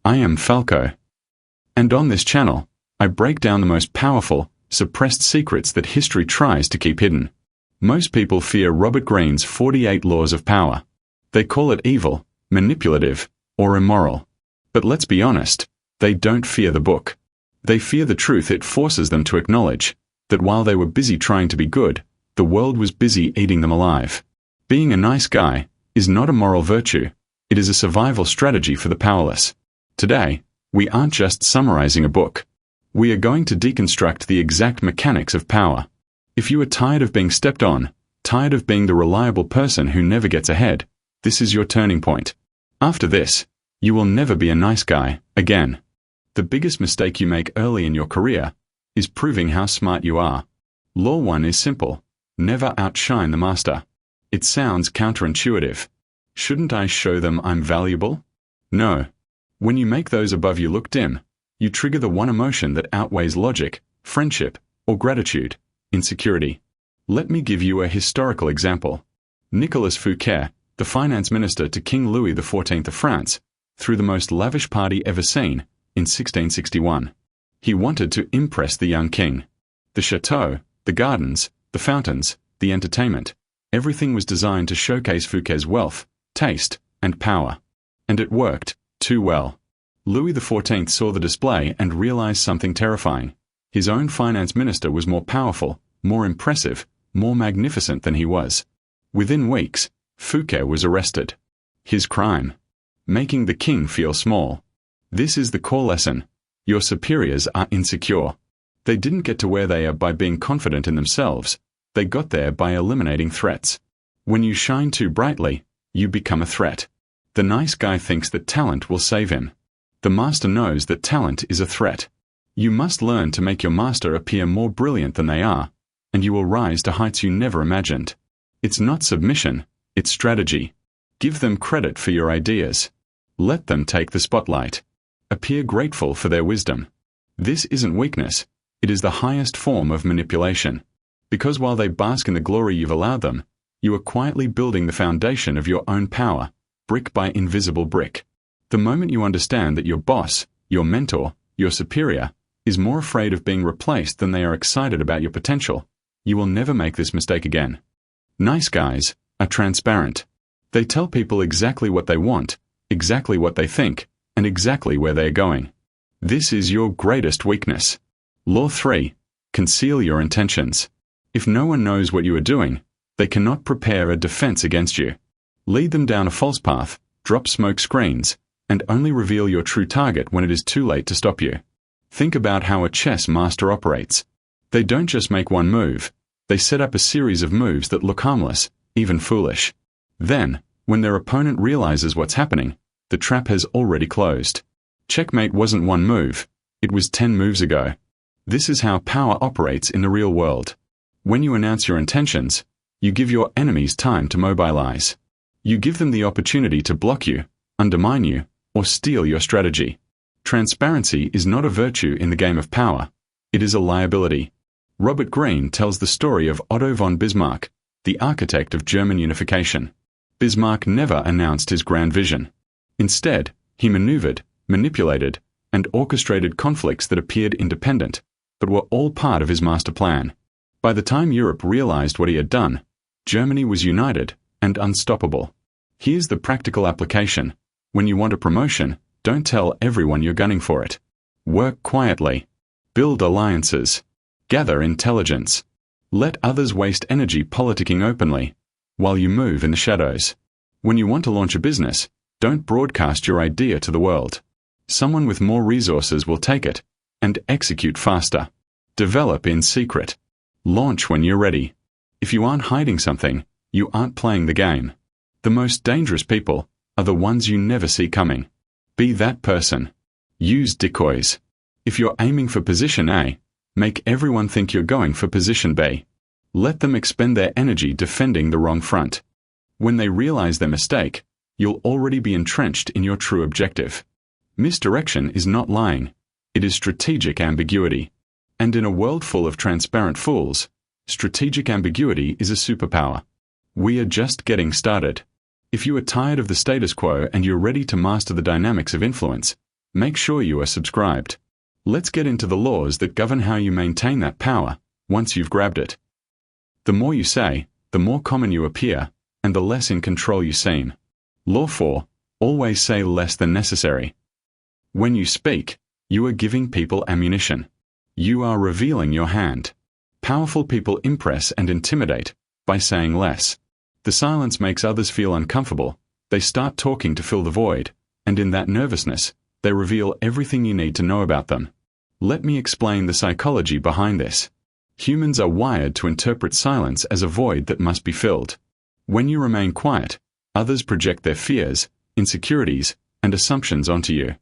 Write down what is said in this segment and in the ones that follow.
I am Falco. And on this channel, I break down the most powerful, suppressed secrets that history tries to keep hidden. Most people fear Robert Greene's 48 Laws of Power. They call it evil, manipulative, or immoral. But let's be honest, they don't fear the book. They fear the truth it forces them to acknowledge, that while they were busy trying to be good, the world was busy eating them alive. Being a nice guy is not a moral virtue, it is a survival strategy for the powerless. Today, we aren't just summarizing a book. We are going to deconstruct the exact mechanics of power. If you are tired of being stepped on, tired of being the reliable person who never gets ahead, this is your turning point. After this, you will never be a nice guy again. The biggest mistake you make early in your career is proving how smart you are. Law 1 is simple: never outshine the master. It sounds counterintuitive. Shouldn't I show them I'm valuable? No. When you make those above you look dim, you trigger the one emotion that outweighs logic, friendship, or gratitude: insecurity. Let me give you a historical example. Nicolas Fouquet, the finance minister to King Louis XIV of France, threw the most lavish party ever seen in 1661. He wanted to impress the young king. The chateau, the gardens, the fountains, the entertainment, everything was designed to showcase Fouquet's wealth, taste, and power. And it worked too well. Louis XIV saw the display and realized something terrifying. His own finance minister was more powerful, more impressive, more magnificent than he was. Within weeks, Fouquet was arrested. His crime: making the king feel small. This is the core lesson. Your superiors are insecure. They didn't get to where they are by being confident in themselves. They got there by eliminating threats. When you shine too brightly, you become a threat. The nice guy thinks that talent will save him. The master knows that talent is a threat. You must learn to make your master appear more brilliant than they are, and you will rise to heights you never imagined. It's not submission, it's strategy. Give them credit for your ideas. Let them take the spotlight. Appear grateful for their wisdom. This isn't weakness, it is the highest form of manipulation. Because while they bask in the glory you've allowed them, you are quietly building the foundation of your own power, brick by invisible brick. The moment you understand that your boss, your mentor, your superior, is more afraid of being replaced than they are excited about your potential, you will never make this mistake again. Nice guys are transparent. They tell people exactly what they want, exactly what they think, and exactly where they are going. This is your greatest weakness. Law 3: conceal your intentions. If no one knows what you are doing, they cannot prepare a defense against you. Lead them down a false path, drop smoke screens, and only reveal your true target when it is too late to stop you. Think about how a chess master operates. They don't just make one move, they set up a series of moves that look harmless, even foolish. Then, when their opponent realizes what's happening, the trap has already closed. Checkmate wasn't one move, it was 10 moves ago. This is how power operates in the real world. When you announce your intentions, you give your enemies time to mobilize. You give them the opportunity to block you, undermine you, or steal your strategy. Transparency is not a virtue in the game of power, it is a liability. Robert Greene tells the story of Otto von Bismarck, the architect of German unification. Bismarck never announced his grand vision. Instead, he maneuvered, manipulated, and orchestrated conflicts that appeared independent, but were all part of his master plan. By the time Europe realized what he had done, Germany was united and unstoppable. Here's the practical application. When you want a promotion, don't tell everyone you're gunning for it. Work quietly. Build alliances. Gather intelligence. Let others waste energy politicking openly, while you move in the shadows. When you want to launch a business, don't broadcast your idea to the world. Someone with more resources will take it, and execute faster. Develop in secret. Launch when you're ready. If you aren't hiding something, you aren't playing the game. The most dangerous people are the ones you never see coming. Be that person. Use decoys. If you're aiming for position A, make everyone think you're going for position B. Let them expend their energy defending the wrong front. When they realize their mistake, you'll already be entrenched in your true objective. Misdirection is not lying, it is strategic ambiguity. And in a world full of transparent fools, strategic ambiguity is a superpower. We are just getting started. If you are tired of the status quo and you're ready to master the dynamics of influence, Make sure you are subscribed. Let's get into the laws that govern how you maintain that power once you've grabbed it. The more you say, the more common you appear, and the less in control you seem. Law 4. Always say less than necessary. When you speak, you are giving people ammunition. You are revealing your hand. Powerful people impress and intimidate by saying less. The silence makes others feel uncomfortable. They start talking to fill the void, and in that nervousness, they reveal everything you need to know about them. Let me explain the psychology behind this. Humans are wired to interpret silence as a void that must be filled. When you remain quiet, others project their fears, insecurities, and assumptions onto you.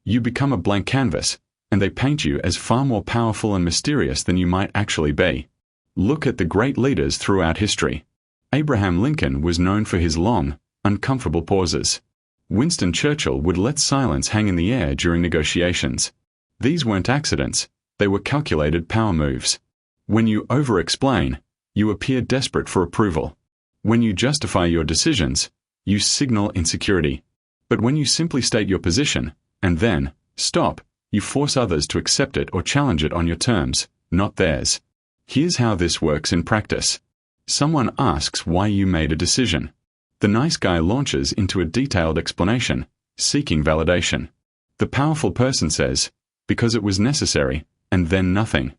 You become a blank canvas, and they paint you as far more powerful and mysterious than you might actually be. Look at the great leaders throughout history. Abraham Lincoln was known for his long, uncomfortable pauses. Winston Churchill would let silence hang in the air during negotiations. These weren't accidents, they were calculated power moves. When you over-explain, you appear desperate for approval. When you justify your decisions, you signal insecurity. But when you simply state your position, and then stop, you force others to accept it or challenge it on your terms, not theirs. Here's how this works in practice. Someone asks why you made a decision. The nice guy launches into a detailed explanation, seeking validation. The powerful person says, because it was necessary, and then nothing.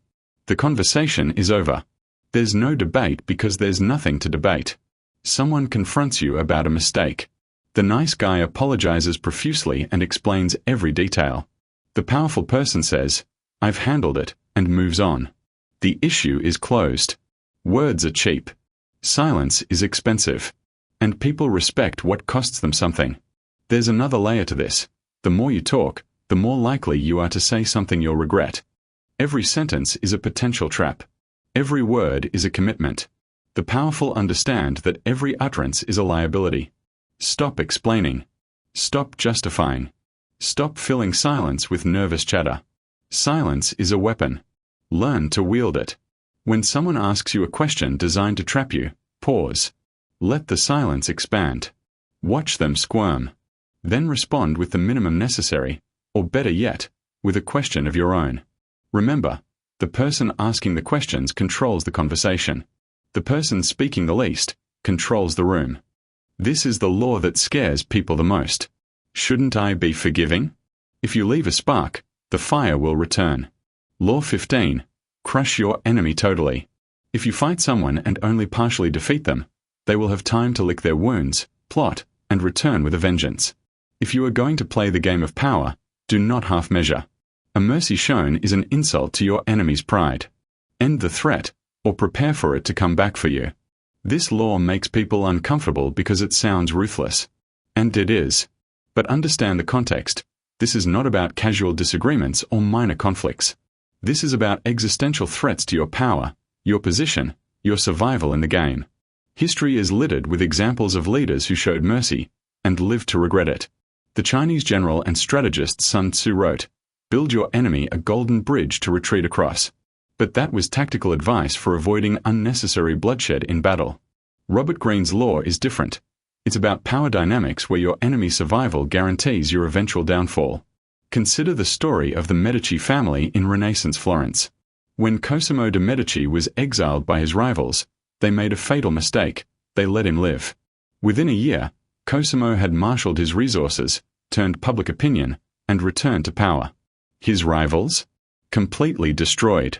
The conversation is over. There's no debate because there's nothing to debate. Someone confronts you about a mistake. The nice guy apologizes profusely and explains every detail. The powerful person says, I've handled it, and moves on. The issue is closed. Words are cheap. Silence is expensive. And people respect what costs them something. There's another layer to this. The more you talk, the more likely you are to say something you'll regret. Every sentence is a potential trap. Every word is a commitment. The powerful understand that every utterance is a liability. Stop explaining. Stop justifying. Stop filling silence with nervous chatter. Silence is a weapon. Learn to wield it. When someone asks you a question designed to trap you, pause. Let the silence expand. Watch them squirm. Then respond with the minimum necessary, or better yet, with a question of your own. Remember, the person asking the questions controls the conversation. The person speaking the least controls the room. This is the law that scares people the most. Shouldn't I be forgiving? If you leave a spark, the fire will return. Law 15. Crush your enemy totally. If you fight someone and only partially defeat them, they will have time to lick their wounds, plot, and return with a vengeance. If you are going to play the game of power, do not half-measure. A mercy shown is an insult to your enemy's pride. End the threat, or prepare for it to come back for you. This law makes people uncomfortable because it sounds ruthless. And it is. But understand the context. This is not about casual disagreements or minor conflicts. This is about existential threats to your power, your position, your survival in the game. History is littered with examples of leaders who showed mercy and lived to regret it. The Chinese general and strategist Sun Tzu wrote, "Build your enemy a golden bridge to retreat across." But that was tactical advice for avoiding unnecessary bloodshed in battle. Robert Greene's law is different. It's about power dynamics where your enemy's survival guarantees your eventual downfall. Consider the story of the Medici family in Renaissance Florence. When Cosimo de' Medici was exiled by his rivals, they made a fatal mistake. They let him live. Within a year, Cosimo had marshaled his resources, turned public opinion, and returned to power. His rivals? Completely destroyed.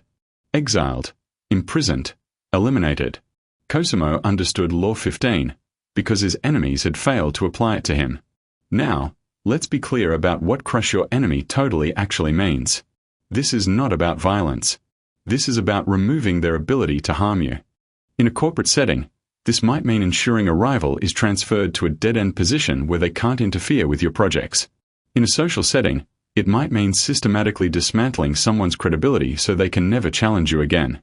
Exiled. Imprisoned. Eliminated. Cosimo understood Law 15, because his enemies had failed to apply it to him. Now, let's be clear about what crush your enemy totally actually means. This is not about violence. This is about removing their ability to harm you. In a corporate setting, this might mean ensuring a rival is transferred to a dead-end position where they can't interfere with your projects. In a social setting, it might mean systematically dismantling someone's credibility so they can never challenge you again.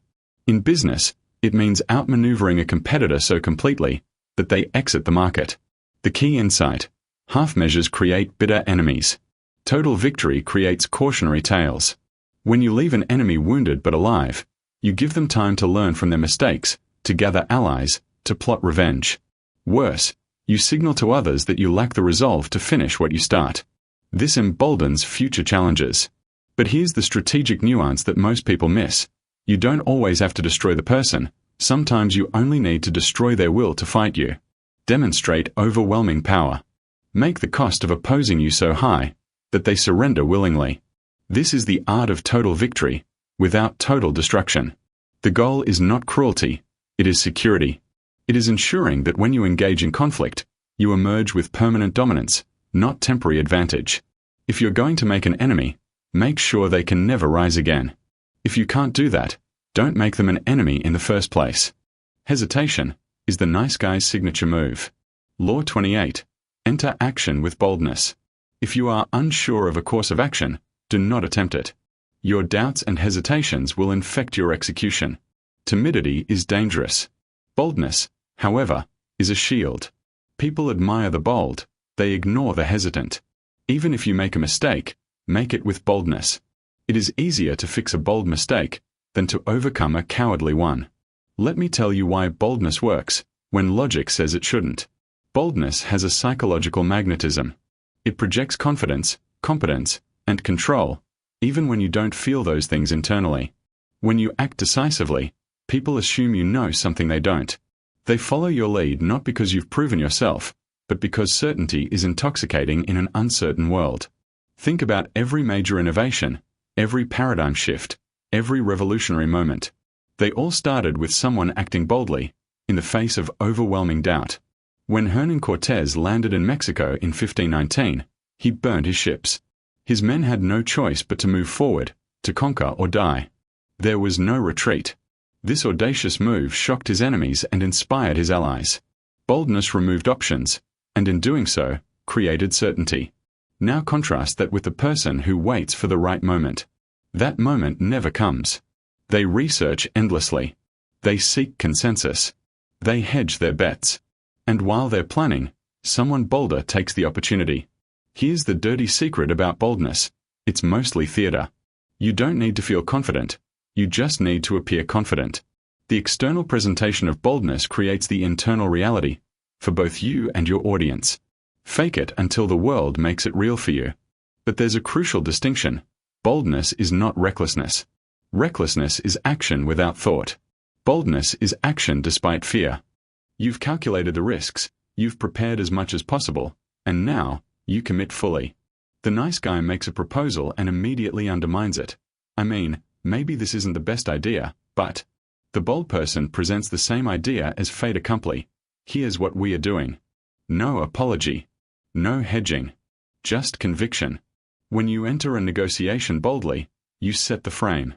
In business, it means outmaneuvering a competitor so completely that they exit the market. The key insight: half measures create bitter enemies. Total victory creates cautionary tales. When you leave an enemy wounded but alive, you give them time to learn from their mistakes, to gather allies, to plot revenge. Worse, you signal to others that you lack the resolve to finish what you start. This emboldens future challenges. But here's the strategic nuance that most people miss. You don't always have to destroy the person. Sometimes you only need to destroy their will to fight you. Demonstrate overwhelming power. Make the cost of opposing you so high that they surrender willingly. This is the art of total victory, without total destruction. The goal is not cruelty, it is security. It is ensuring that when you engage in conflict, you emerge with permanent dominance, not temporary advantage. If you're going to make an enemy, make sure they can never rise again. If you can't do that, don't make them an enemy in the first place. Hesitation is the nice guy's signature move. Law 28. Enter action with boldness. If you are unsure of a course of action, do not attempt it. Your doubts and hesitations will infect your execution. Timidity is dangerous. Boldness, however, is a shield. People admire the bold, they ignore the hesitant. Even if you make a mistake, make it with boldness. It is easier to fix a bold mistake than to overcome a cowardly one. Let me tell you why boldness works, when logic says it shouldn't. Boldness has a psychological magnetism. It projects confidence, competence, and control, even when you don't feel those things internally. When you act decisively, people assume you know something they don't. They follow your lead not because you've proven yourself, but because certainty is intoxicating in an uncertain world. Think about every major innovation, every paradigm shift, every revolutionary moment. They all started with someone acting boldly, in the face of overwhelming doubt. When Hernán Cortés landed in Mexico in 1519, he burned his ships. His men had no choice but to move forward, to conquer or die. There was no retreat. This audacious move shocked his enemies and inspired his allies. Boldness removed options, and in doing so, created certainty. Now contrast that with the person who waits for the right moment. That moment never comes. They research endlessly. They seek consensus. They hedge their bets. And while they're planning, someone bolder takes the opportunity. Here's the dirty secret about boldness. It's mostly theater. You don't need to feel confident. You just need to appear confident. The external presentation of boldness creates the internal reality, for both you and your audience. Fake it until the world makes it real for you. But there's a crucial distinction. Boldness is not recklessness. Recklessness is action without thought. Boldness is action despite fear. You've calculated the risks, you've prepared as much as possible, and now, you commit fully. The nice guy makes a proposal and immediately undermines it. I mean, maybe this isn't the best idea, but the bold person presents the same idea as fait accompli. Here's what we are doing. No apology. No hedging. Just conviction. When you enter a negotiation boldly, you set the frame.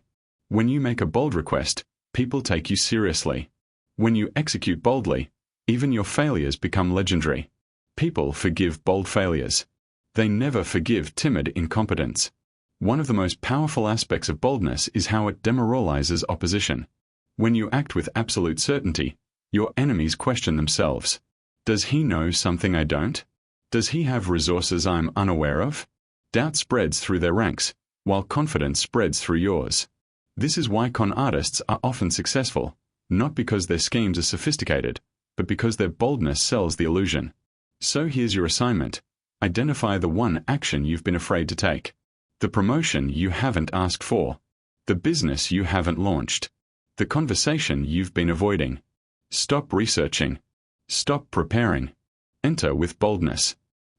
When you make a bold request, people take you seriously. When you execute boldly, even your failures become legendary. People forgive bold failures. They never forgive timid incompetence. One of the most powerful aspects of boldness is how it demoralizes opposition. When you act with absolute certainty, your enemies question themselves. Does he know something I don't? Does he have resources I'm unaware of? Doubt spreads through their ranks, while confidence spreads through yours. This is why con artists are often successful, not because their schemes are sophisticated, but because their boldness sells the illusion. So here's your assignment. Identify the one action you've been afraid to take. The promotion you haven't asked for. The business you haven't launched. The conversation you've been avoiding. Stop researching. Stop preparing. Enter with boldness.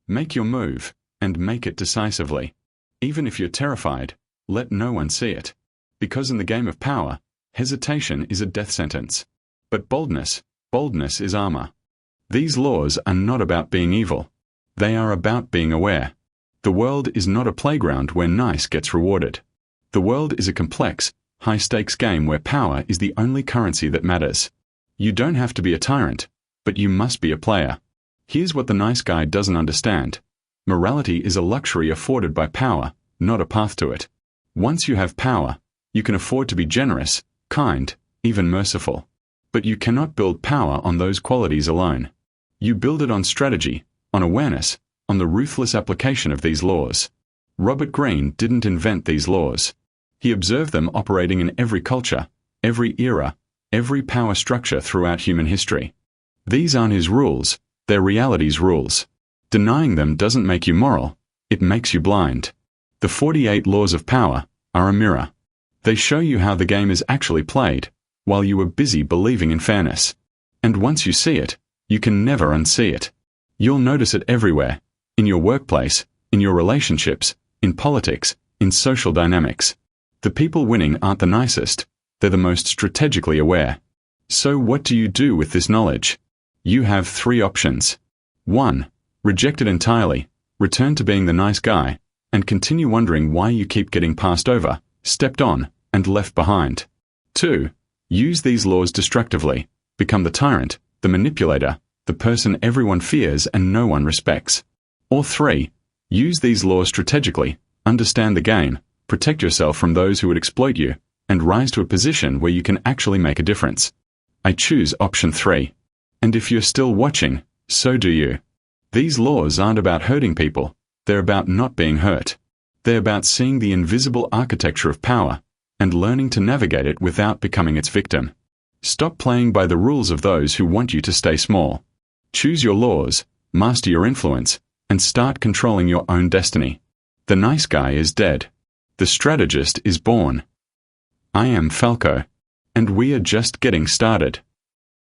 Make your move, and make it decisively. Even if you're terrified, let no one see it. Because in the game of power, hesitation is a death sentence. But boldness is armor. These laws are not about being evil. They are about being aware. The world is not a playground where nice gets rewarded. The world is a complex, high-stakes game where power is the only currency that matters. You don't have to be a tyrant, but you must be a player. Here's what the nice guy doesn't understand. Morality is a luxury afforded by power, not a path to it. Once you have power, you can afford to be generous, kind, even merciful. But you cannot build power on those qualities alone. You build it on strategy, on awareness, on the ruthless application of these laws. Robert Greene didn't invent these laws. He observed them operating in every culture, every era, every power structure throughout human history. These aren't his rules, they're reality's rules. Denying them doesn't make you moral, It makes you blind. The 48 laws of power are a mirror. They show you how the game is actually played, while you were busy believing in fairness. And once you see it, you can never unsee it. You'll notice it everywhere, in your workplace, in your relationships, in politics, in social dynamics. The people winning aren't the nicest, they're the most strategically aware. So what do you do with this knowledge? You have 3 options. 1. Reject it entirely, return to being the nice guy, and continue wondering why you keep getting passed over, stepped on, and left behind. 2. Use these laws destructively, become the tyrant, the manipulator, the person everyone fears and no one respects. Or 3. Use these laws strategically, understand the game, protect yourself from those who would exploit you, and rise to a position where you can actually make a difference. I choose option 3. And if you're still watching, so do you. These laws aren't about hurting people, they're about not being hurt. They're about seeing the invisible architecture of power, and learning to navigate it without becoming its victim. Stop playing by the rules of those who want you to stay small. Choose your laws, master your influence, and start controlling your own destiny. The nice guy is dead. The strategist is born. I am Falco, and we are just getting started.